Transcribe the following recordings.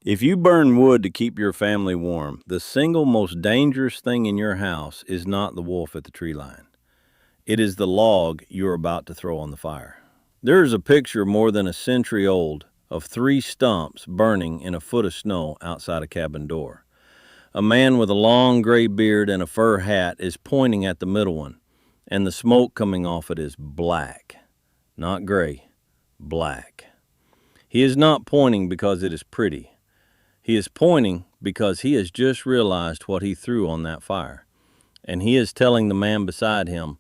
If you burn wood to keep your family warm, the single most dangerous thing in your house is not the wolf at the tree line. It is the log you're about to throw on the fire. There is a picture more than a century old of 3 stumps burning in a foot of snow outside a cabin door. A man with a long gray beard and a fur hat is pointing at the middle one, and the smoke coming off it is black. Not gray, black. He is not pointing because it is pretty. He is pointing because he has just realized what he threw on that fire, and he is telling the man beside him,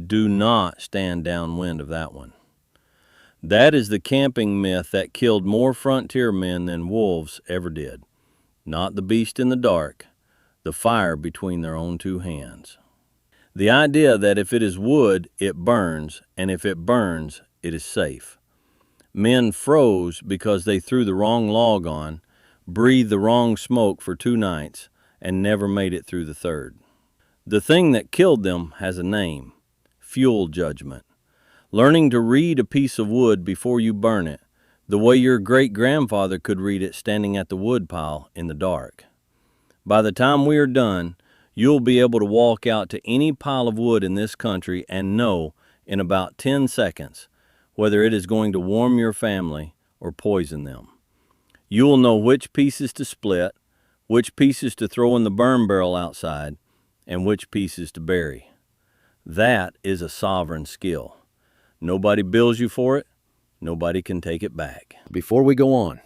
do not stand downwind of that one. That is the camping myth that killed more frontier men than wolves ever did. Not the beast in the dark, the fire between their own 2 hands. The idea that if it is wood, it burns, and if it burns, it is safe. Men froze because they threw the wrong log on, breathed the wrong smoke for 2 nights, and never made it through the 3rd. The thing that killed them has a name: fuel judgment. Learning to read a piece of wood before you burn it, the way your great-grandfather could read it standing at the wood pile in the dark. By the time we are done, you'll be able to walk out to any pile of wood in this country and know in about 10 seconds whether it is going to warm your family or poison them. You will know which pieces to split, which pieces to throw in the burn barrel outside, and which pieces to bury. That is a sovereign skill. Nobody bills you for it. Nobody can take it back. Before we go on,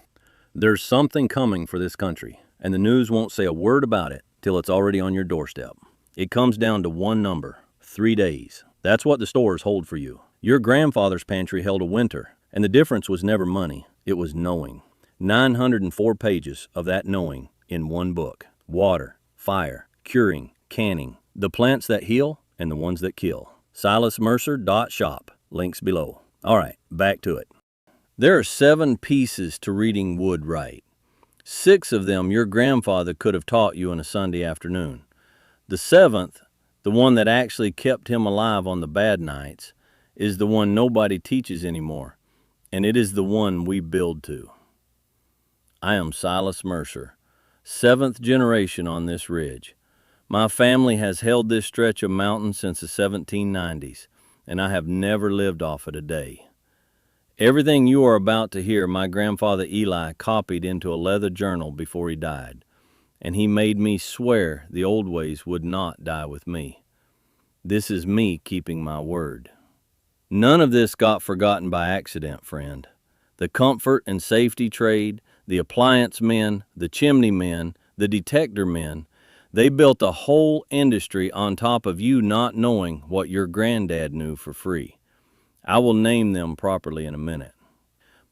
there's something coming for this country, and the news won't say a word about it till it's already on your doorstep. It comes down to one number: 3 days. That's what the stores hold for you. Your grandfather's pantry held a winter, and the difference was never money. It was knowing. 904 pages of that knowing in one book. Water, fire, curing, canning, the plants that heal and the ones that kill. SilasMercer.shop. Links below. All right, back to it. There are 7 pieces to reading wood right. 6 of them your grandfather could have taught you on a Sunday afternoon. The 7th, the one that actually kept him alive on the bad nights, is the one nobody teaches anymore, and it is the one we build to. I am Silas Mercer, 7th generation on this ridge. My family has held this stretch of mountain since the 1790s, and I have never lived off it a day. Everything you are about to hear, my grandfather Eli copied into a leather journal before he died, and he made me swear the old ways would not die with me. This is me keeping my word. None of this got forgotten by accident, friend. The comfort and safety trade, the appliance men, the chimney men, the detector men, they built a whole industry on top of you not knowing what your granddad knew for free. I will name them properly in a minute.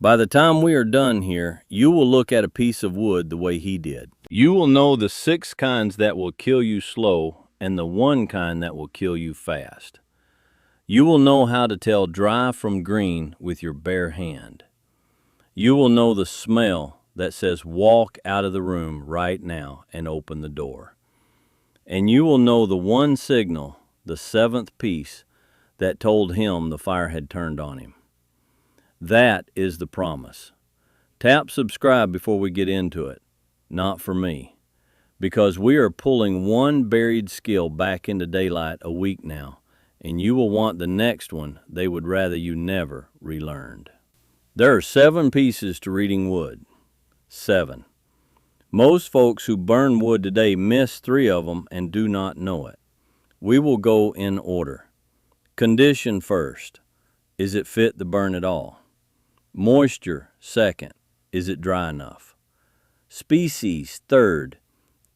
By the time we are done here, you will look at a piece of wood the way he did. You will know the 6 kinds that will kill you slow and the 1 kind that will kill you fast. You will know how to tell dry from green with your bare hand. You will know the smell that says walk out of the room right now and open the door. And you will know the 1 signal, the 7th piece, that told him the fire had turned on him. That is the promise. Tap subscribe before we get into it. Not for me, because we are pulling 1 buried skill back into daylight a week now, and you will want the next one they would rather you never relearned. There are 7 pieces to reading wood. 7. Most folks who burn wood today miss 3 of them and do not know it. We will go in order. Condition first. Is it fit to burn at all? Moisture second. Is it dry enough? Species third.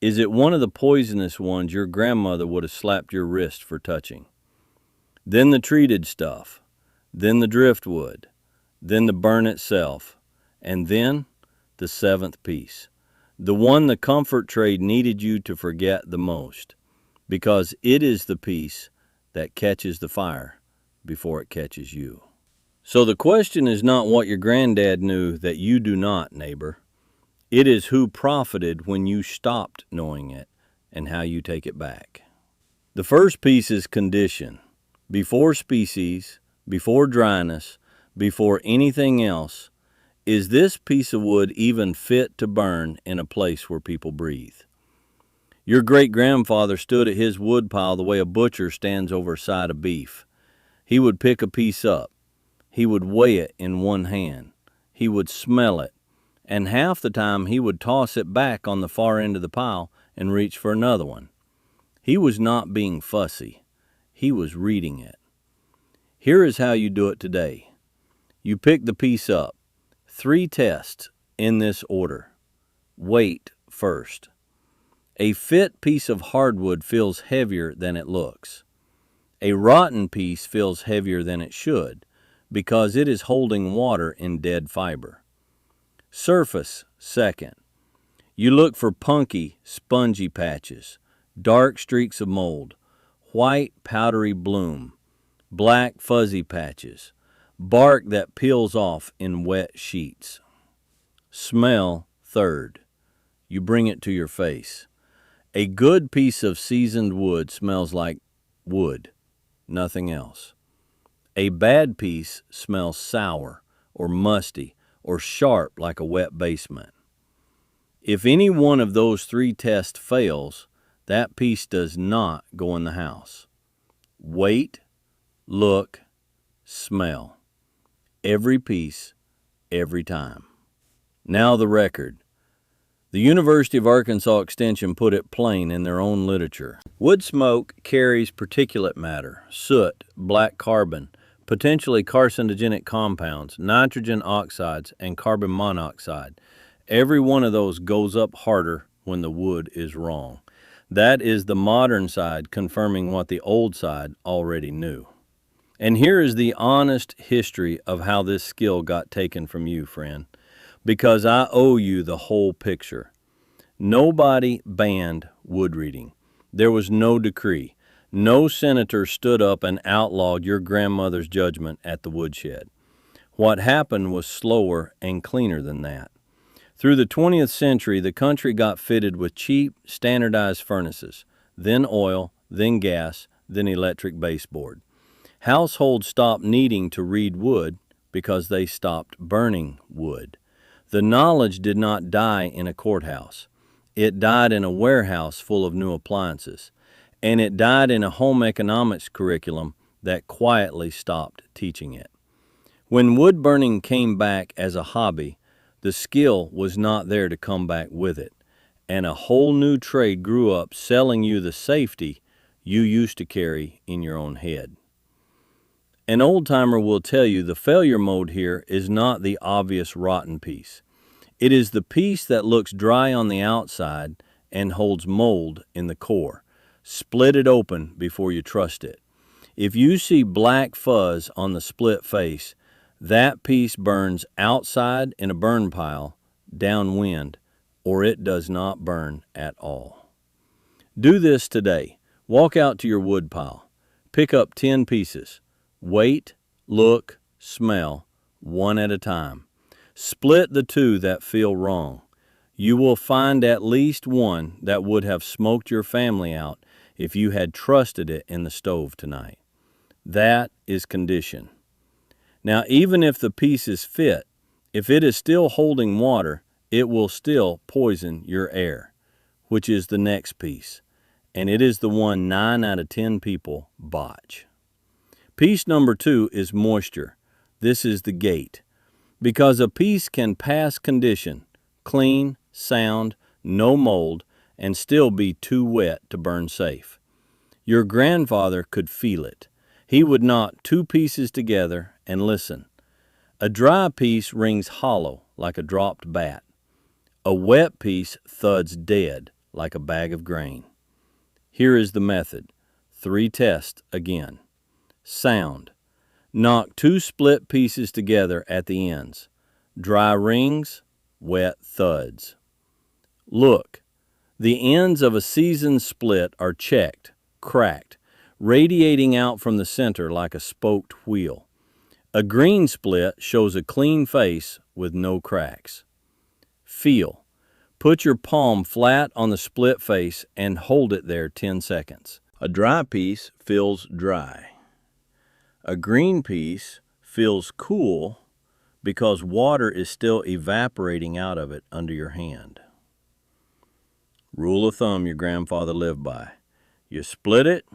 Is it one of the poisonous ones your grandmother would have slapped your wrist for touching? Then the treated stuff. Then the driftwood. Then the burn itself. And then the 7th piece. The one the comfort trade needed you to forget the most, because it is the piece that catches the fire before it catches you. So the question is not what your granddad knew that you do not, neighbor. It is who profited when you stopped knowing it and how you take it back. The first piece is condition. Before species, before dryness, before anything else, Is this piece of wood even fit to burn in a place where people breathe? Your great-grandfather stood at his woodpile the way a butcher stands over a side of beef. He would pick a piece up. He would weigh it in one hand. He would smell it. And half the time he would toss it back on the far end of the pile and reach for another one. He was not being fussy. He was reading it. Here is how you do it today. You pick the piece up. 3 tests in this order. Weight first. A fit piece of hardwood feels heavier than it looks. A rotten piece feels heavier than it should because it is holding water in dead fiber. Surface second. You look for punky, spongy patches, dark streaks of mold, white powdery bloom, black fuzzy patches, bark that peels off in wet sheets. Smell third. You bring it to your face. A good piece of seasoned wood smells like wood, nothing else. A bad piece smells sour or musty or sharp like a wet basement. If any one of those 3 tests fails, that piece does not go in the house. Wait, look, smell. Every piece, every time. Now the record. The University of Arkansas Extension put it plain in their own literature. Wood smoke carries particulate matter, soot, black carbon, potentially carcinogenic compounds, nitrogen oxides, and carbon monoxide. Every one of those goes up harder when the wood is wrong. That is the modern side confirming what the old side already knew. And here is the honest history of how this skill got taken from you, friend, because I owe you the whole picture. Nobody banned wood reading. There was no decree. No senator stood up and outlawed your grandmother's judgment at the woodshed. What happened was slower and cleaner than that. Through the 20th century, the country got fitted with cheap, standardized furnaces, then oil, then gas, then electric baseboard. Households stopped needing to read wood because they stopped burning wood. The knowledge did not die in a courthouse. It died in a warehouse full of new appliances. And it died in a home economics curriculum that quietly stopped teaching it. When wood burning came back as a hobby, the skill was not there to come back with it, and a whole new trade grew up selling you the safety you used to carry in your own head. An old-timer will tell you the failure mode here is not the obvious rotten piece. It is the piece that looks dry on the outside and holds mold in the core. Split it open before you trust it. If you see black fuzz on the split face, that piece burns outside in a burn pile, downwind, or it does not burn at all. Do this today. Walk out to your wood pile. Pick up 10 pieces. Wait, look, smell, one at a time. Split the 2 that feel wrong. You will find at least one that would have smoked your family out if you had trusted it in the stove tonight. That is condition. Now, even if the piece is fit, if it is still holding water, it will still poison your air, which is the next piece. And it is the one 9 out of 10 people botch. Piece number 2 is moisture. This is the gate. Because a piece can pass condition, clean, sound, no mold, and still be too wet to burn safe. Your grandfather could feel it. He would knot 2 pieces together and listen. A dry piece rings hollow like a dropped bat. A wet piece thuds dead like a bag of grain. Here is the method. 3 tests again. Sound. Knock 2 split pieces together at the ends. Dry rings, wet thuds. Look. The ends of a seasoned split are checked, cracked, radiating out from the center like a spoked wheel. A green split shows a clean face with no cracks. Feel. Put your palm flat on the split face and hold it there 10 seconds. A dry piece feels dry. A green piece feels cool, because water is still evaporating out of it under your hand. Rule of thumb your grandfather lived by. You split it,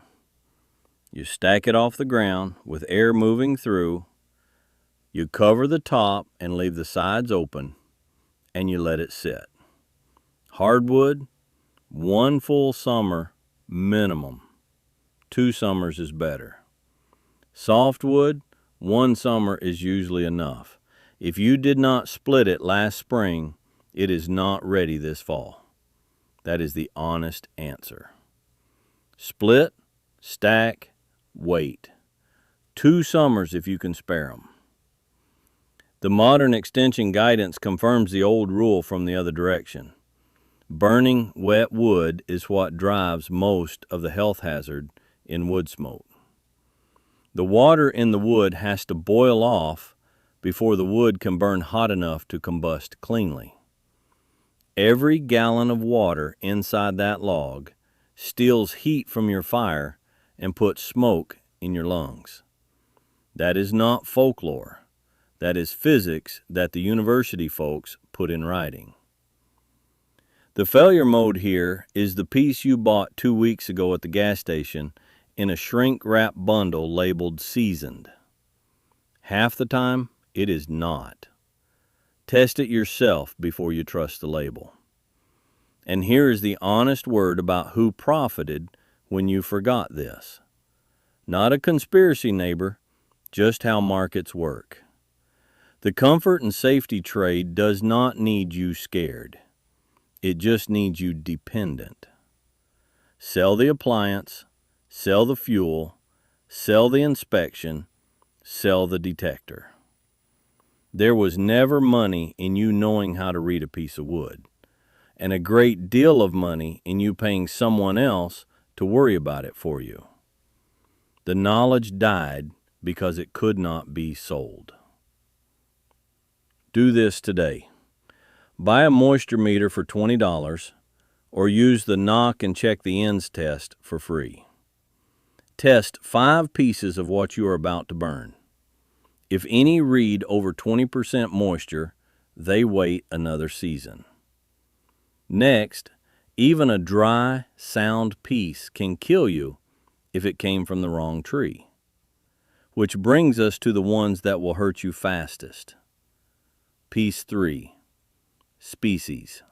you stack it off the ground with air moving through, you cover the top and leave the sides open, and you let it sit. Hardwood, 1 full summer minimum. 2 summers is better. Softwood, 1 summer is usually enough. If you did not split it last spring, it is not ready this fall. That is the honest answer. Split, stack, wait. 2 summers if you can spare them. The modern extension guidance confirms the old rule from the other direction. Burning wet wood is what drives most of the health hazard in wood smoke. The water in the wood has to boil off before the wood can burn hot enough to combust cleanly. Every gallon of water inside that log steals heat from your fire and puts smoke in your lungs. That is not folklore. That is physics that the university folks put in writing. The failure mode here is the piece you bought 2 weeks ago at the gas station in a shrink-wrap bundle labeled seasoned. Half the time, it is not. Test it yourself before you trust the label. And here is the honest word about who profited when you forgot this. Not a conspiracy, neighbor, just how markets work. The comfort and safety trade does not need you scared. It just needs you dependent. Sell the appliance, sell the fuel, sell the inspection, sell the detector. There was never money in you knowing how to read a piece of wood, and a great deal of money in you paying someone else to worry about it for you. The knowledge died because it could not be sold. Do this today. Buy a moisture meter for $20 or use the knock and check the ends test for free. Test 5 pieces of what you are about to burn. If any read over 20% moisture, they wait another season. Next, even a dry, sound piece can kill you if it came from the wrong tree. Which brings us to the ones that will hurt you fastest. Piece 3, species.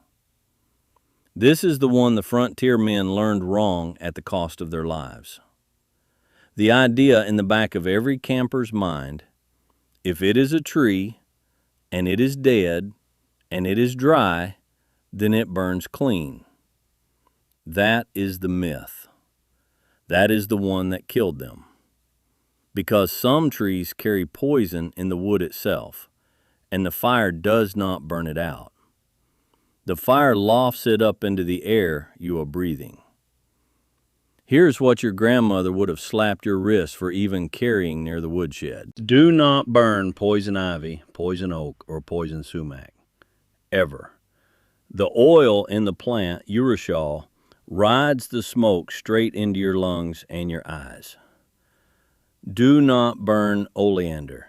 This is the one the frontier men learned wrong at the cost of their lives. The idea in the back of every camper's mind, if it is a tree, and it is dead, and it is dry, then it burns clean. That is the myth. That is the one that killed them. Because some trees carry poison in the wood itself, and the fire does not burn it out. The fire lofts it up into the air you are breathing. Here's what your grandmother would have slapped your wrist for even carrying near the woodshed. Do not burn poison ivy, poison oak, or poison sumac. Ever. The oil in the plant, urushiol, rides the smoke straight into your lungs and your eyes. Do not burn oleander.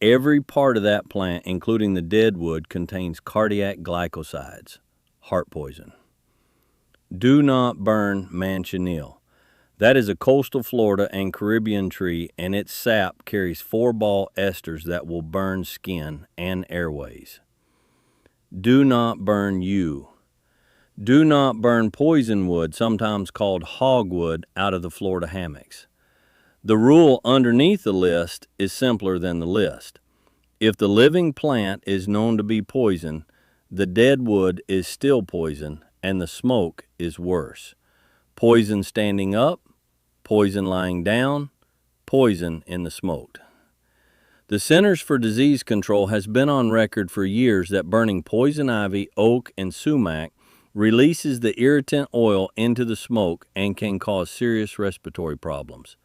Every part of that plant, including the dead wood, contains cardiac glycosides, heart poison. Do not burn manchineel. That is a coastal Florida and Caribbean tree, and its sap carries 4-ball esters that will burn skin and airways. Do not burn yew. Do not burn poison wood, sometimes called hogwood, out of the Florida hammocks. The rule underneath the list is simpler than the list. If the living plant is known to be poison, the dead wood is still poison, and the smoke is worse. Poison standing up, poison lying down, poison in the smoke. The Centers for Disease Control has been on record for years that burning poison ivy, oak, and sumac releases the irritant oil into the smoke and can cause serious respiratory problems.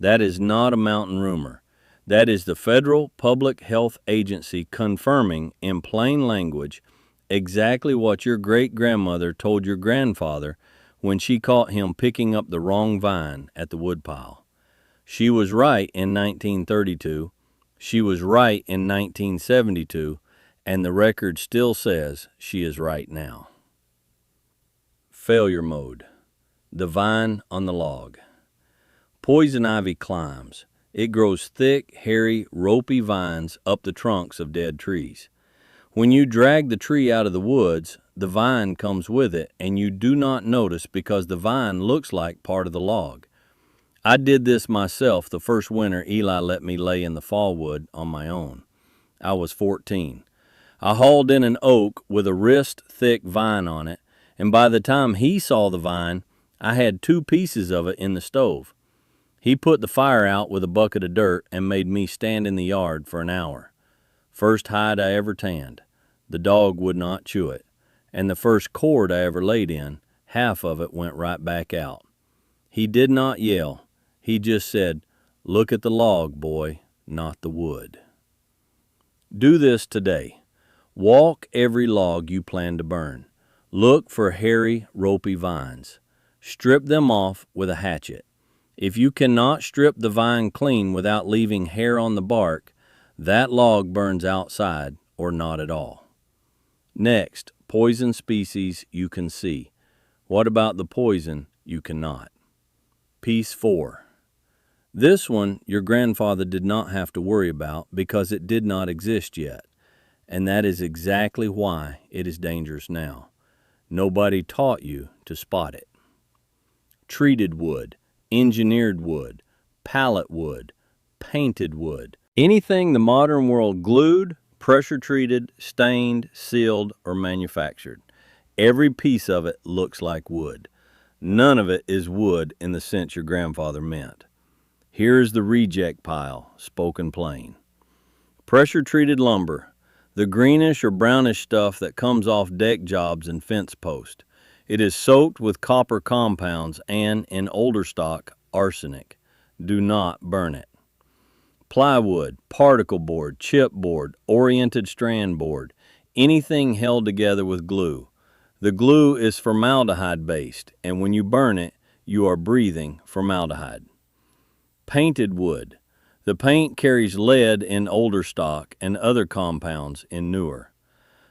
That is not a mountain rumor. That is the Federal Public Health Agency confirming in plain language exactly what your great-grandmother told your grandfather when she caught him picking up the wrong vine at the woodpile. She was right in 1932, She was right in 1972, and the record still says she is right now. Failure mode. The vine on the log. Poison ivy climbs. It grows thick, hairy, ropey vines up the trunks of dead trees. When you drag the tree out of the woods, the vine comes with it, and you do not notice because the vine looks like part of the log. I did this myself the first winter Eli let me lay in the fallwood on my own. I was 14. I hauled in an oak with a wrist-thick vine on it, and by the time he saw the vine, I had 2 pieces of it in the stove. He put the fire out with a bucket of dirt and made me stand in the yard for an hour. First hide I ever tanned. The dog would not chew it. And the first cord I ever laid in, half of it went right back out. He did not yell. He just said, "Look at the log, boy, not the wood." Do this today. Walk every log you plan to burn. Look for hairy, ropey vines. Strip them off with a hatchet. If you cannot strip the vine clean without leaving hair on the bark, that log burns outside or not at all. Next, poison species you can see. What about the poison you cannot? Piece 4. This one your grandfather did not have to worry about because it did not exist yet, and that is exactly why it is dangerous now. Nobody taught you to spot it. Treated wood, engineered wood, pallet wood, painted wood. Anything the modern world glued, pressure treated, stained, sealed, or manufactured. Every piece of it looks like wood. None of it is wood in the sense your grandfather meant. Here's the reject pile, spoken plain. Pressure treated lumber, the greenish or brownish stuff that comes off deck jobs and fence posts. It is soaked with copper compounds and, in older stock, arsenic. Do not burn it. Plywood, particle board, chipboard, oriented strand board, anything held together with glue. The glue is formaldehyde based, and when you burn it, you are breathing formaldehyde. Painted wood. The paint carries lead in older stock and other compounds in newer.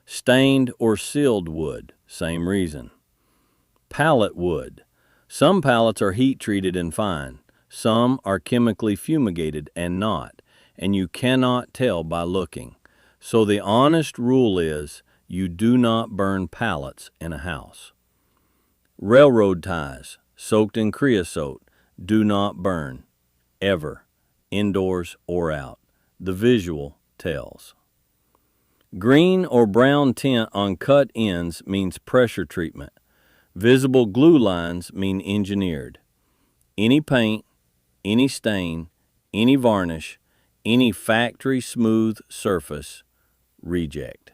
Stained or sealed wood, same reason. Pallet wood. Some pallets are heat treated and fine. Some are chemically fumigated and not, and you cannot tell by looking. So the honest rule is you do not burn pallets in a house. Railroad ties, soaked in creosote, do not burn, ever, indoors or out. The visual tells. Green or brown tint on cut ends means pressure treatment. Visible glue lines mean engineered. Any paint, any stain, any varnish, any factory smooth surface, reject.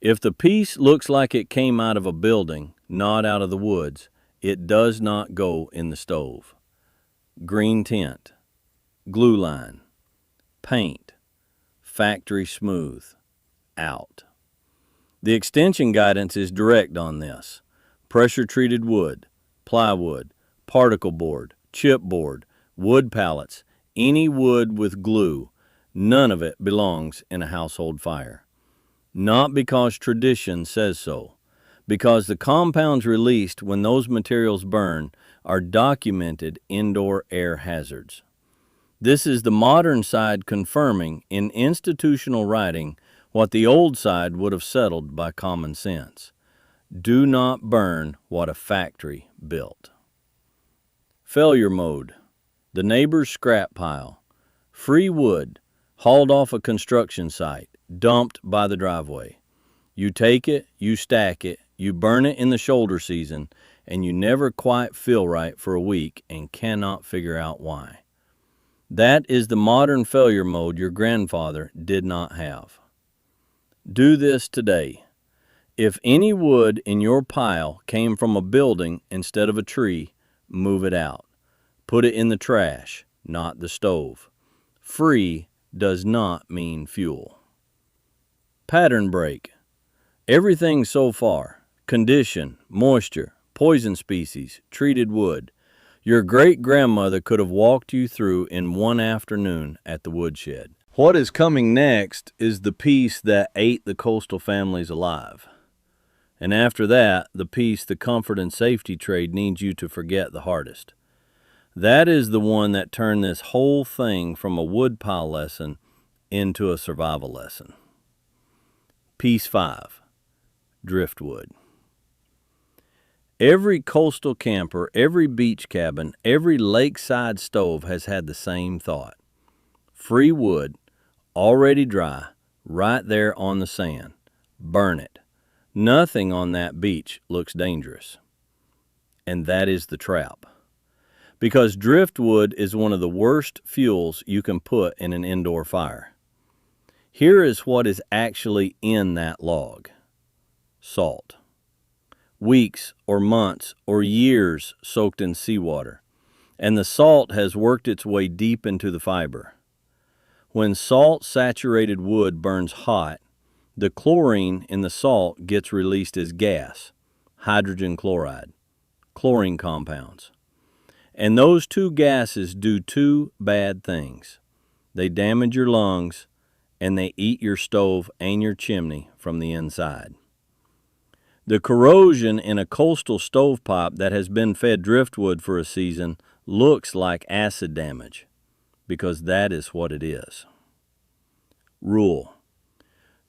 If the piece looks like it came out of a building, not out of the woods, it does not go in the stove. Green tint, glue line, paint, factory smooth, out. The extension guidance is direct on this. Pressure-treated wood, plywood, particle board, chipboard, wood pallets, any wood with glue, none of it belongs in a household fire. Not because tradition says so, because the compounds released when those materials burn are documented indoor air hazards. This is the modern side confirming in institutional writing what the old side would have settled by common sense. Do not burn what a factory built. Failure mode. The neighbor's scrap pile. Free wood, hauled off a construction site, dumped by the driveway. You take it, you stack it, you burn it in the shoulder season, and you never quite feel right for a week and cannot figure out why. That is the modern failure mode your grandfather did not have. Do this today. If any wood in your pile came from a building instead of a tree, move it out. Put it in the trash, not the stove. Free does not mean fuel. Pattern break. Everything so far, condition, moisture, poison species, treated wood, your great-grandmother could have walked you through in one afternoon at the woodshed. What is coming next is the piece that ate the coastal families alive. And after that, the piece the comfort and safety trade needs you to forget the hardest. That is the one that turned this whole thing from a woodpile lesson into a survival lesson. Piece 5, driftwood. Every coastal camper, every beach cabin, every lakeside stove has had the same thought. Free wood, already dry, right there on the sand. Burn it. Nothing on that beach looks dangerous. And that is the trap. Because driftwood is one of the worst fuels you can put in an indoor fire. Here is what is actually in that log. Salt. Weeks or months or years soaked in seawater, and the salt has worked its way deep into the fiber. When salt-saturated wood burns hot, the chlorine in the salt gets released as gas, hydrogen chloride, chlorine compounds. And those two gases do two bad things. They damage your lungs, and they eat your stove and your chimney from the inside. The corrosion in a coastal stovepipe that has been fed driftwood for a season looks like acid damage, because that is what it is. Rule: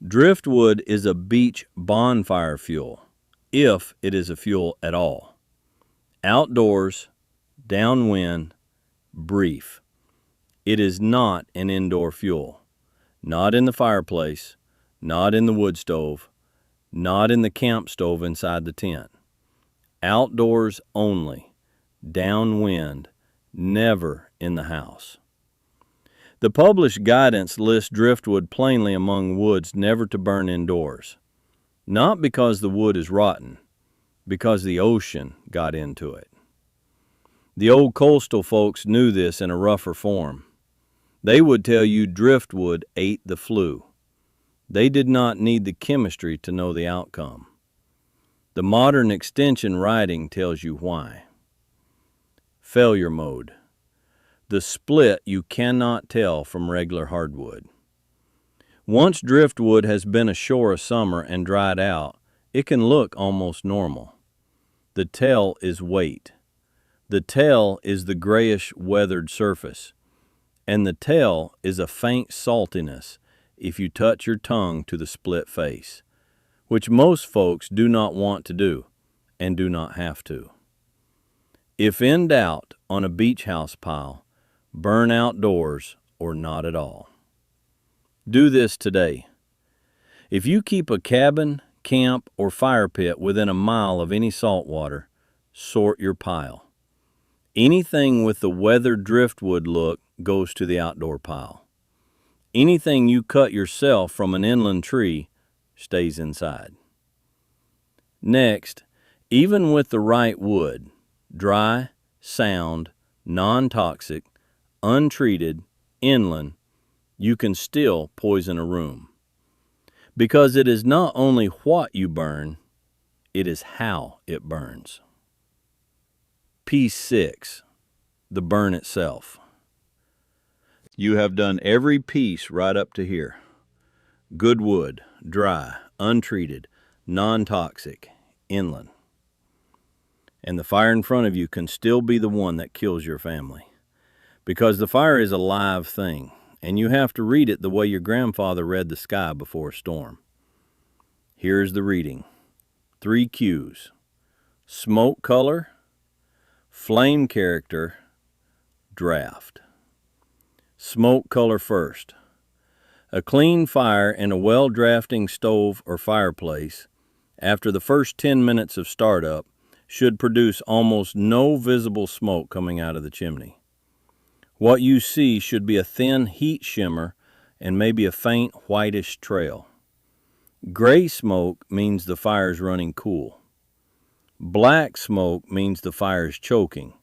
driftwood is a beach bonfire fuel, if it is a fuel at all. Outdoors, downwind, brief. It is not an indoor fuel. Not in the fireplace, not in the wood stove, not in the camp stove inside the tent. Outdoors only, downwind, never in the house. The published guidance lists driftwood plainly among woods never to burn indoors. Not because the wood is rotten, because the ocean got into it. The old coastal folks knew this in a rougher form. They would tell you driftwood ate the flu. They did not need the chemistry to know the outcome. The modern extension writing tells you why. Failure mode. The split you cannot tell from regular hardwood. Once driftwood has been ashore a summer and dried out, it can look almost normal. The tell is weight. The tell is the grayish weathered surface. And the tell is a faint saltiness if you touch your tongue to the split face, which most folks do not want to do and do not have to. If in doubt on a beach house pile, burn outdoors or not at all. Do this today. If you keep a cabin, camp, or fire pit within a mile of any salt water, sort your pile. Anything with the weathered driftwood look goes to the outdoor pile. Anything you cut yourself from an inland tree stays inside. Next, even with the right wood, dry, sound, non-toxic, untreated, inland, you can still poison a room. Because it is not only what you burn, it is how it burns. Piece 6, the burn itself. You have done every piece right up to here. Good wood, dry, untreated, non-toxic, inland. And the fire in front of you can still be the one that kills your family. Because the fire is a live thing, and you have to read it the way your grandfather read the sky before a storm. Here's the reading. 3 cues. Smoke color, flame character, draft. Smoke color first. A clean fire in a well-drafting stove or fireplace, after the first 10 minutes of startup, should produce almost no visible smoke coming out of the chimney. What you see should be a thin heat shimmer and maybe a faint whitish trail. Gray smoke means the fire is running cool. Black smoke means the fire is choking.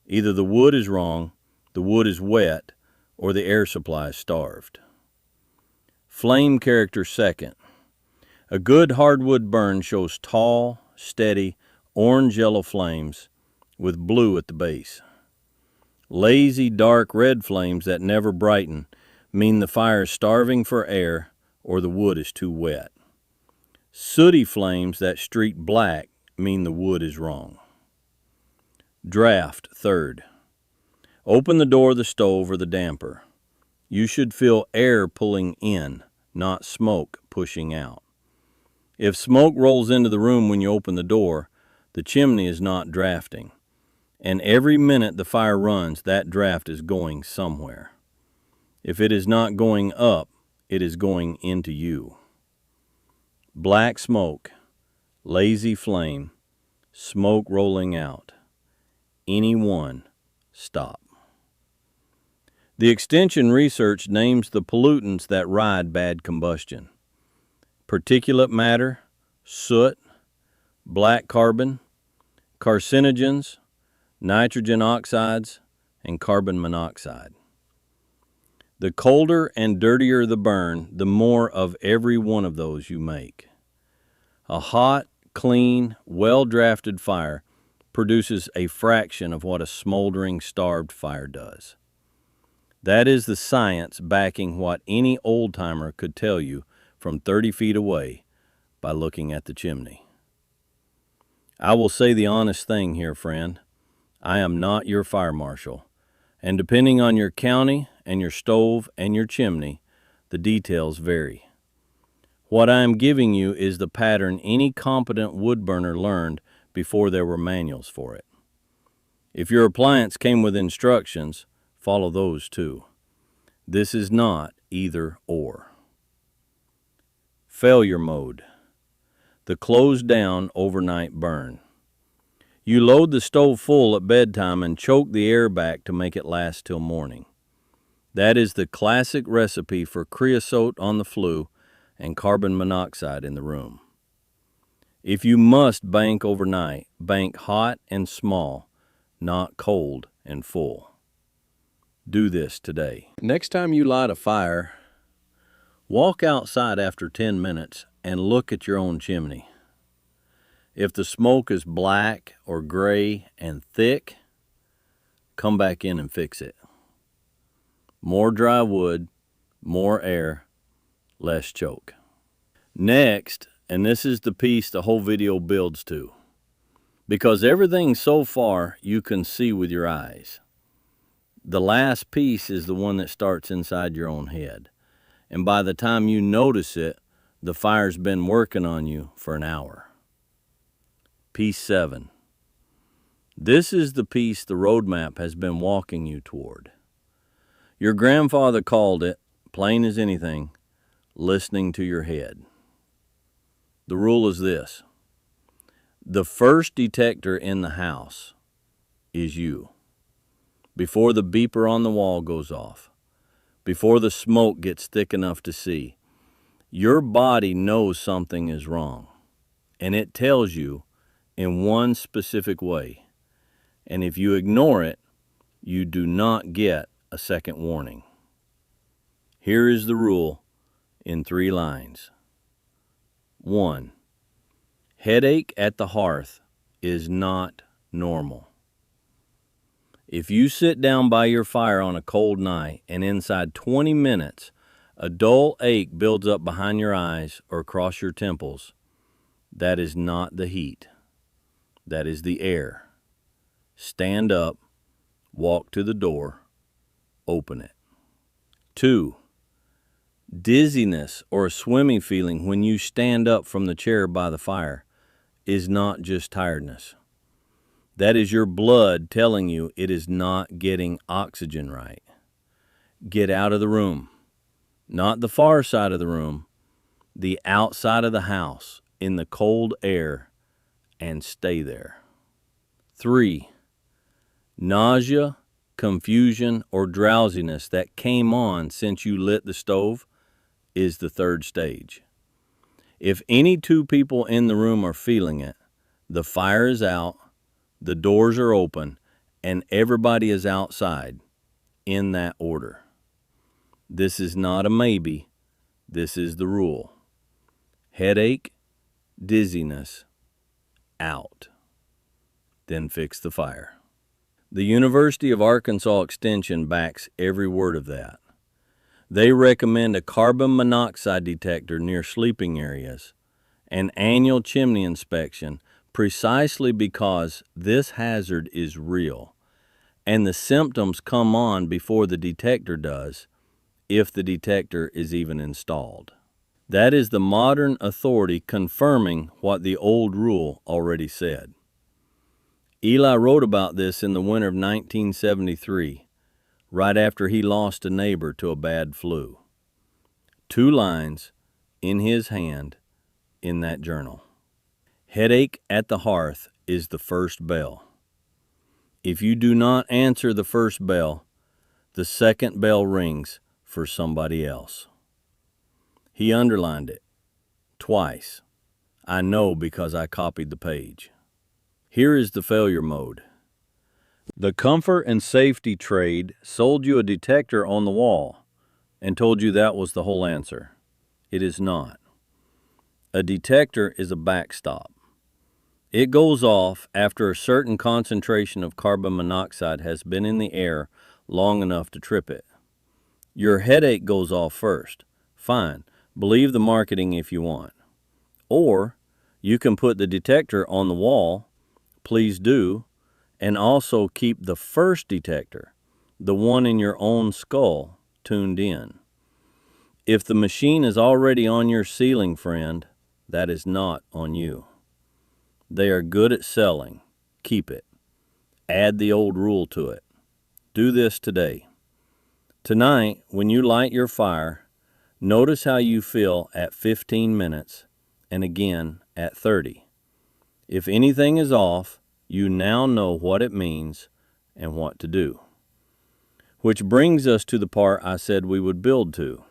Either the wood is wrong, the wood is wet, or the air supply is starved. Flame character second. A good hardwood burn shows tall, steady, orange-yellow flames with blue at the base. Lazy, dark red flames that never brighten mean the fire is starving for air or the wood is too wet. Sooty flames that streak black mean the wood is wrong. Draft, third. Open the door of the stove or the damper. You should feel air pulling in, not smoke pushing out. If smoke rolls into the room when you open the door, the chimney is not drafting. And every minute the fire runs, that draft is going somewhere. If it is not going up, it is going into you. Black smoke, lazy flame, smoke rolling out. Any one, stop. The extension research names the pollutants that ride bad combustion: particulate matter, soot, black carbon, carcinogens, nitrogen oxides, and carbon monoxide. The colder and dirtier the burn, the more of every one of those you make. A hot, clean, well-drafted fire produces a fraction of what a smoldering, starved fire does. That is the science backing what any old-timer could tell you from 30 feet away by looking at the chimney. I will say the honest thing here, friend. I am not your fire marshal, and depending on your county and your stove and your chimney, the details vary. What I am giving you is the pattern any competent wood burner learned before there were manuals for it. If your appliance came with instructions, follow those too. This is not either or. Failure mode. The closed down overnight burn. You load the stove full at bedtime and choke the air back to make it last till morning. That is the classic recipe for creosote on the flue and carbon monoxide in the room. If you must bank overnight, bank hot and small, not cold and full. Do this today. Next time you light a fire, walk outside after 10 minutes and look at your own chimney. If the smoke is black or gray and thick, come back in and fix it. More dry wood, more air, less choke. Next, and this is the piece the whole video builds to, because everything so far you can see with your eyes. The last piece is the one that starts inside your own head. And by the time you notice it, the fire's been working on you for an hour. Piece 7. This is the piece the roadmap has been walking you toward. Your grandfather called it, plain as anything, listening to your head. The rule is this: the first detector in the house is you. Before the beeper on the wall goes off, before the smoke gets thick enough to see, your body knows something is wrong, and it tells you in one specific way. And if you ignore it, you do not get a second warning. Here is the rule in 3 lines. 1. Headache at the hearth is not normal. If you sit down by your fire on a cold night and inside 20 minutes a dull ache builds up behind your eyes or across your temples, that is not the heat. That is the air. Stand up, walk to the door, open it. 2. Dizziness or a swimming feeling when you stand up from the chair by the fire is not just tiredness. That is your blood telling you it is not getting oxygen right. Get out of the room. Not the far side of the room, the outside of the house, in the cold air, and stay there. 3. Nausea, confusion, or drowsiness that came on since you lit the stove is the 3rd stage. If any 2 people in the room are feeling it, the fire is out, the doors are open, and everybody is outside, in that order. This is not a maybe. This is the rule. Headache, dizziness, out. Then fix the fire. The University of Arkansas Extension backs every word of that. They recommend a carbon monoxide detector near sleeping areas, an annual chimney inspection, precisely because this hazard is real, and the symptoms come on before the detector does, if the detector is even installed. That is the modern authority confirming what the old rule already said. Eli wrote about this in the winter of 1973, right after he lost a neighbor to a bad flu. 2 lines in his hand in that journal. Headache at the hearth is the first bell. If you do not answer the first bell, the second bell rings for somebody else. He underlined it twice. I know because I copied the page. Here is the failure mode. The comfort and safety trade sold you a detector on the wall and told you that was the whole answer. It is not. A detector is a backstop. It goes off after a certain concentration of carbon monoxide has been in the air long enough to trip it. Your headache goes off first. Fine. Believe the marketing if you want. Or you can put the detector on the wall. Please do. And also keep the first detector, the one in your own skull, tuned in. If the machine is already on your ceiling, friend, that is not on you. They are good at selling. Keep it. Add the old rule to it. Do this today. Tonight, when you light your fire, notice how you feel at 15 minutes and again at 30. If anything is off, you now know what it means and what to do. Which brings us to the part I said we would build to.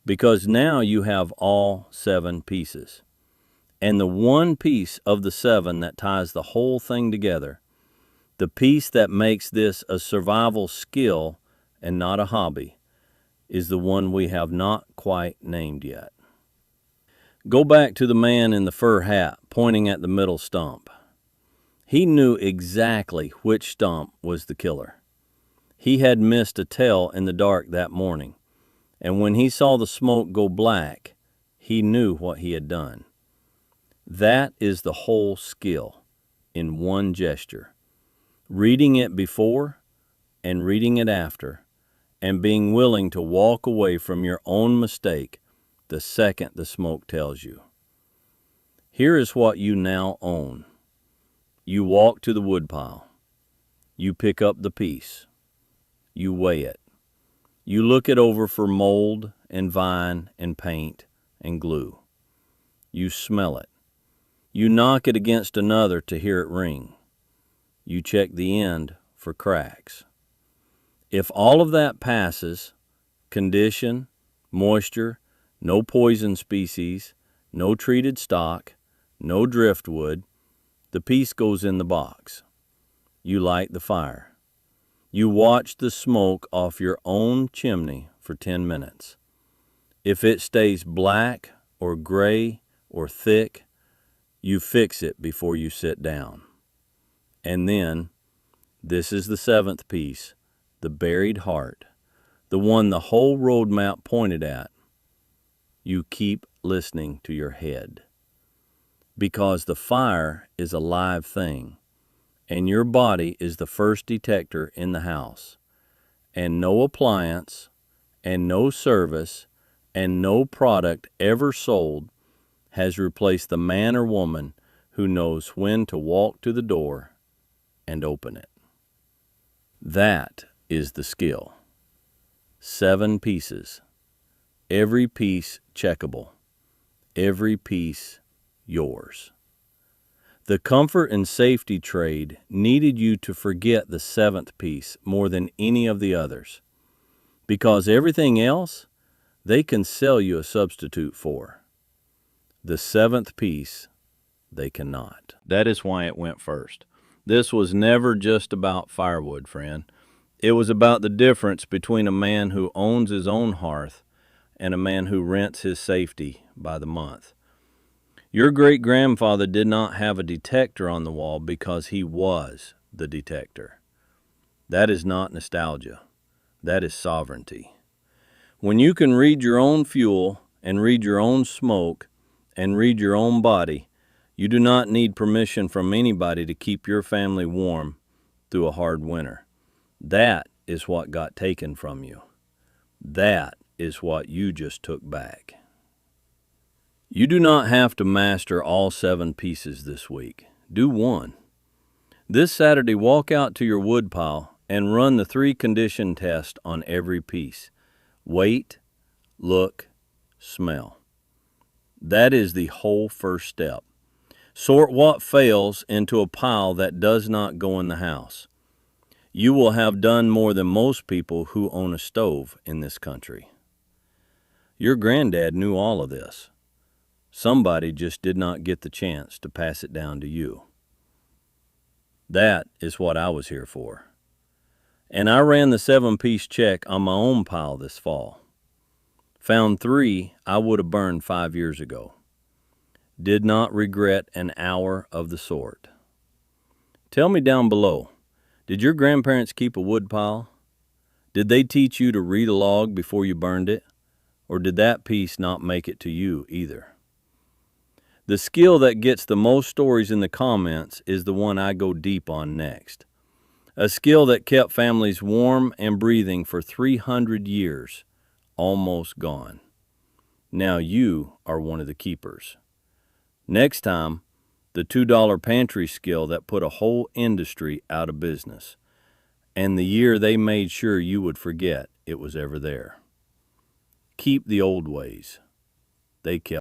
Because now you have all 7 pieces. And the one piece of the 7 that ties the whole thing together, the piece that makes this a survival skill and not a hobby, is the one we have not quite named yet. Go back to the man in the fur hat pointing at the middle stump. He knew exactly which stump was the killer. He had missed a tail in the dark that morning, and when he saw the smoke go black, he knew what he had done. That is the whole skill, in one gesture. Reading it before and reading it after, and being willing to walk away from your own mistake the second the smoke tells you. Here is what you now own. You walk to the woodpile. You pick up the piece. You weigh it. You look it over for mold and vine and paint and glue. You smell it. You knock it against another to hear it ring. You check the end for cracks. If all of that passes, condition, moisture, no poison species, no treated stock, no driftwood, the piece goes in the box. You light the fire. You watch the smoke off your own chimney for 10 minutes. If it stays black or gray or thick, you fix it before you sit down. And then, this is the 7th piece, the buried heart, the one the whole roadmap pointed at. You keep listening to your head. Because the fire is a live thing, and your body is the first detector in the house, and no appliance, and no service, and no product ever sold has replaced the man or woman who knows when to walk to the door and open it. That is the skill. 7 pieces. Every piece checkable. Every piece yours. The comfort and safety trade needed you to forget the 7th piece more than any of the others, because everything else they can sell you a substitute for. The 7th piece they cannot. That is why it went first. This was never just about firewood, friend. It was about the difference between a man who owns his own hearth and a man who rents his safety by the month. Your great-grandfather did not have a detector on the wall because he was the detector. That is not nostalgia. That is sovereignty. When you can read your own fuel and read your own smoke and read your own body, you do not need permission from anybody to keep your family warm through a hard winter. That is what got taken from you. That is what you just took back. You do not have to master all 7 pieces this week. Do one. This Saturday, walk out to your wood pile and run the 3 condition test on every piece. Wait, look, smell. That is the whole first step. Sort what fails into a pile that does not go in the house. You will have done more than most people who own a stove in this country. Your granddad knew all of this. Somebody just did not get the chance to pass it down to you. That is what I was here for. And I ran the 7-piece check on my own pile this fall. Found 3 I would have burned 5 years ago. Did not regret an hour of the sort. Tell me down below, did your grandparents keep a wood pile? Did they teach you to read a log before you burned it? Or did that piece not make it to you either? The skill that gets the most stories in the comments is the one I go deep on next. A skill that kept families warm and breathing for 300 years, almost gone. Now you are one of the keepers. Next time, the $2 pantry skill that put a whole industry out of business, and the year they made sure you would forget it was ever there. Keep the old ways. They kept